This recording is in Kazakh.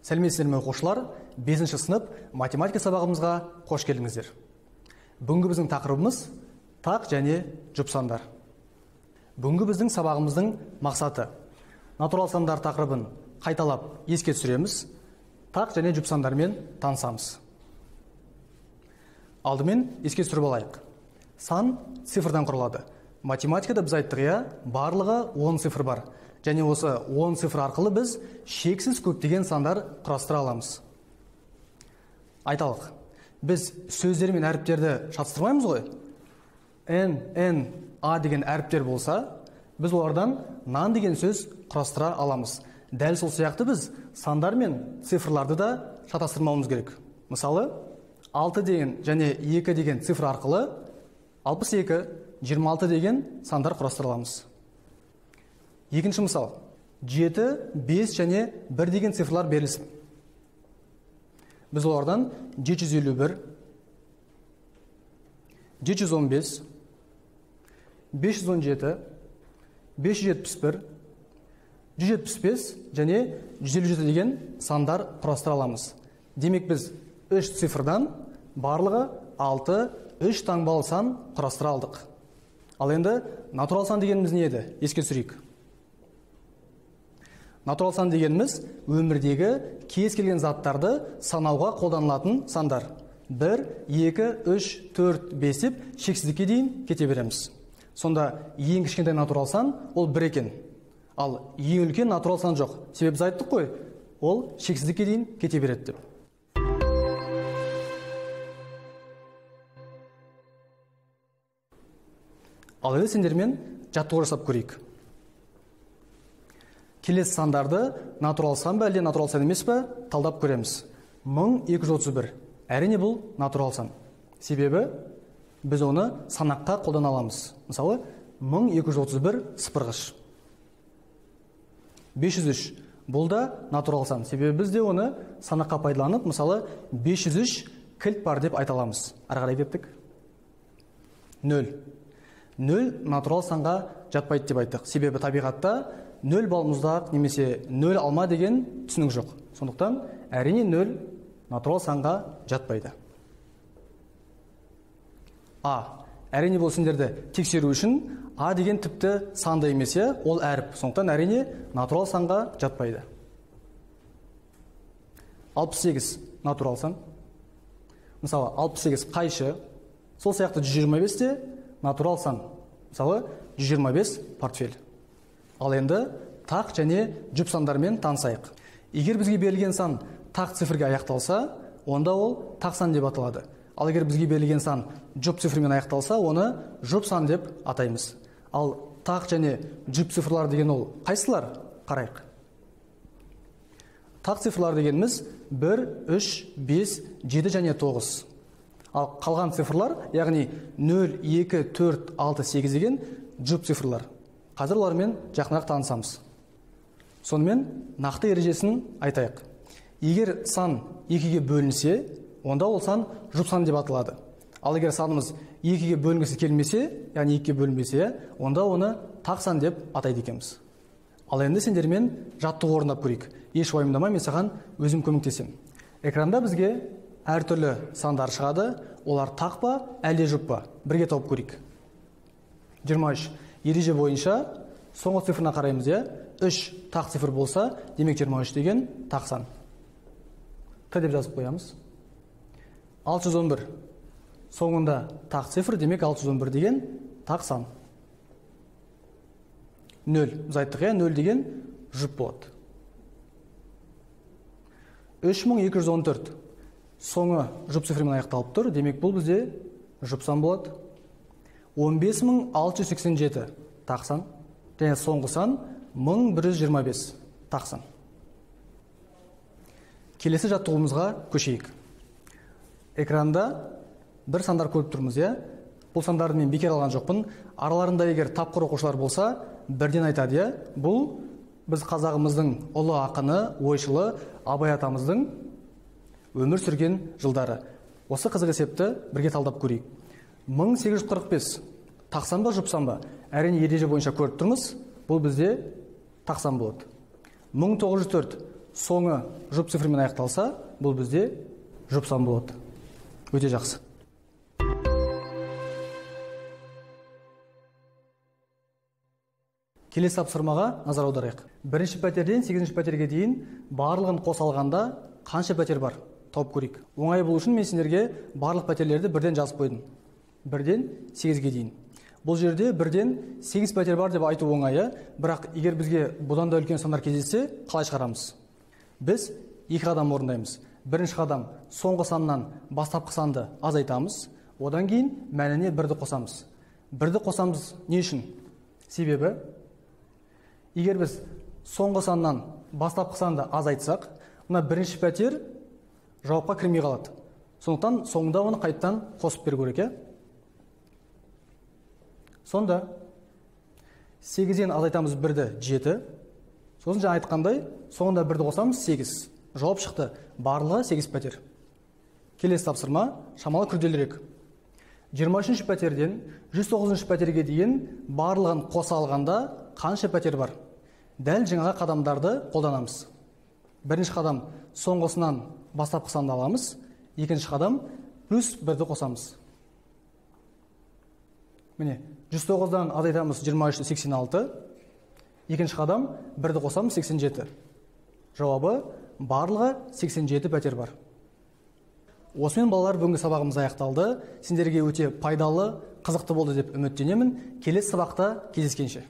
Сәлеметсіздер ме оқушылар? 5-ші сынып математика сабағымызға қош келдіңіздер. Бүгінгі біздің тақырыбымыз тақ және жұп сандар. Бүгінгі біздің сабағымыздың мақсаты натурал сандар тақырыбын қайталап еске түсіреміз, тақ және жұп сандармен танысамыз. Алдымен еске түсіріп алайық. Сан цифрдан құралады. Математикада біз айттық, барлығы 10 цифр бар. Және осы 10 цифр арқылы біз шексіз көптеген сандар құрастыра аламыз. Айталық, біз сөздер мен әріптерді шатыстырмаймыз ғой. N, A деген әріптер болса, біз олардан нан деген сөз құрастыра аламыз. Дәл сол сияқты біз сандар мен цифрларды да шатастырмауымыз керек. Мысалы, 6 деген және 2 деген цифр арқылы 62, 26 деген сандар құрастыра аламыз. Екінші мысал, 7, 5 және 1 деген цифрлар берілсін. Біз олардан 751, 715, 517, 571, 175 және 157 деген сандар құрастыра аламыз. Демек біз 3 цифрдан барлығы 6, 3 таңбалы сан құрастыра алдық. Ал енді натурал сан дегеніміз не еді? Еске түсірейік. Натурал сан дегеніміз өмірдегі кез келген заттарды санауға қолданылатын сандар. 1, 2, 3, 4, 5 деп шексіздікке дейін кете береміз. Сонда ең кішкентай натурал сан ол 1 екен. Ал ең үлкен натурал сан жоқ. Себебі біз айттық қой, ол шексіздікке дейін кете береді деп. Ал енді сендермен жаттығу жасап көрейік. Келесі сандарды натурал сан ба әлде натурал сан емес па талдап көреміз. 1231. Әрине бұл натурал сан. Себебі біз оны санаққа қолдана аламыз. Мысалы, 1231 сыпырғыш. 503. Бұл да натурал сан. Себебі біз де оны санаққа пайдаланып, мысалы, 503 кілт бар деп айта аламыз. Ары қарай кеттік. 0. 0 натурал санға жатпайды деп айттық. Себебі табиғатта 0 бал мұздақ немесе 0 алма деген түсінік жоқ. Сондықтан әрине 0 натурал санға жатпайды. А. Әрине бұл сендерді тексеру үшін А деген тіпті санды емес, ол әріп. Сондықтан әрине натурал санға жатпайды. 68 натурал сан. Мысалы, 68 қайшы. Сол сияқты 125-те натурал сан. Мысалы, 125 портфель. Ал енді тақ және жұп сандармен танысайық. Егер бізге берілген сан тақ цифрге аяқталса, онда ол тақ сан деп аталады. Ал егер бізге берілген сан жұп цифрмен аяқталса, оны жұп сан деп атаймыз. Ал тақ және жұп цифрлар деген ол қайсылар? Қарайық. Тақ цифрлар дегеніміз 1, 3, 5, 7 және 9. Ал қалған цифрлар, яғни 0, 2, 4, 6, 8 деген жұп цифрлар. Қазір олармен жақынырақ танысамыз. Сонымен нақты ережесін айтайық. Егер сан 2-ге бөлінсе, онда ол сан жұп сан деп аталады. Ал егер санымыз 2-ге бөлінгісі келмесе, яғни 2-ге бөлінбесе, онда оны тақ сан деп атайды екенбіз. Ал енді сендермен жаттығу орындап көрейік. Еш уайымдама, мен саған өзім көмектесем. Экранда бізге әртүрлі сандар шығады. Олар тақ па, әлде жұп па? Бірге тауып көрейік. 23. Ереже бойынша соңғы цифрына қараймыз, 3 тақ цифр болса, демек 23 деген тақ сан. Т деп жазып қоямыз. 611. Соңында тақ цифр, демек 611 деген тақ сан. 0. Біз айттық, 0 деген жұп болады. 3214. Соңы жұп цифрмен аяқталып тұр, демек бұл бізде жұп сан болады. 15687 тақ сан. Және соңғы сан 1125 тақ сан. Келесі жаттығуымызға көшейік. Экранда бір сандар көріп тұрмыз, Бұл сандарды мен бекер алған жоқпын. Араларында егер тапқыр оқушылар болса, бірден айтады, Бұл біз қазағымыздың ұлы ақыны, ойшылы Абай атамыздың өмір сүрген жылдары. Осы қызық есепті бірге талдап көрейік. 1845 тақсан ба, жұпсан ба? Әрине ереже бойынша көріп тұрмыз. Бұл бізде тақсан болады. 1904 соңы жұп цифрмен аяқталса, бұл бізде жұп сан болады. Өте жақсы. Келесі тапсырмаға назар аударайық. Бірінші пәтерден 8-ші пәтерге дейін барлығын қоса алғанда қанша пәтер бар? Тауып көрейік. Оңай болу үшін мен сендерге барлық пәтерлерді бірден жазып қойдым. 1-ден 8-ге дейін. Бұл жерде 1-ден 8 пәтер бар деп айту оңайы, бірақ егер бізге бұдан да үлкен сандар кездессе, қалай шығарамыз? Біз 2 қадам орындаймыз. Бірінші қадам соңғы саннан бастапқы санды азайтамыз, одан кейін мәніне 1-ді қосамыз. 1-ді қосамыз не үшін? Себебі, егер біз соңғы саннан бастапқы санды азайтсақ, мына бірінші пәтер жауапқа кірмей қалады. Сондықтан соңында оны қайттан қосып беру керек. Сонда 8-ден азайтамыз 1-ді 7. Сосын жаңа айтқандай, соңында 1-ді қосамыз 8. Жауап шықты. Барлығы 8 пәтер. Келесі тапсырма шамалы күрделірек. 23-ші пәтерден 109-ші пәтерге дейін барлығын қоса алғанда қанша пәтер бар? Дәл жаңағы қадамдарды қолданамыз. Бірінші қадам соңғысынан бастапқы санды аламыз. Екінші қадам плюс 1-ді қосамыз. Міне, 109-дан азайтамыз 23-ті 86. Екінші қадам 1-ді қосамыз 87. Жауабы барлығы 87 пәтер бар. Осымен балалар, бүгінгі сабағымыз аяқталды. Сендерге өте пайдалы, қызықты болды деп үміттенемін. Келесі сабақта кездескенше.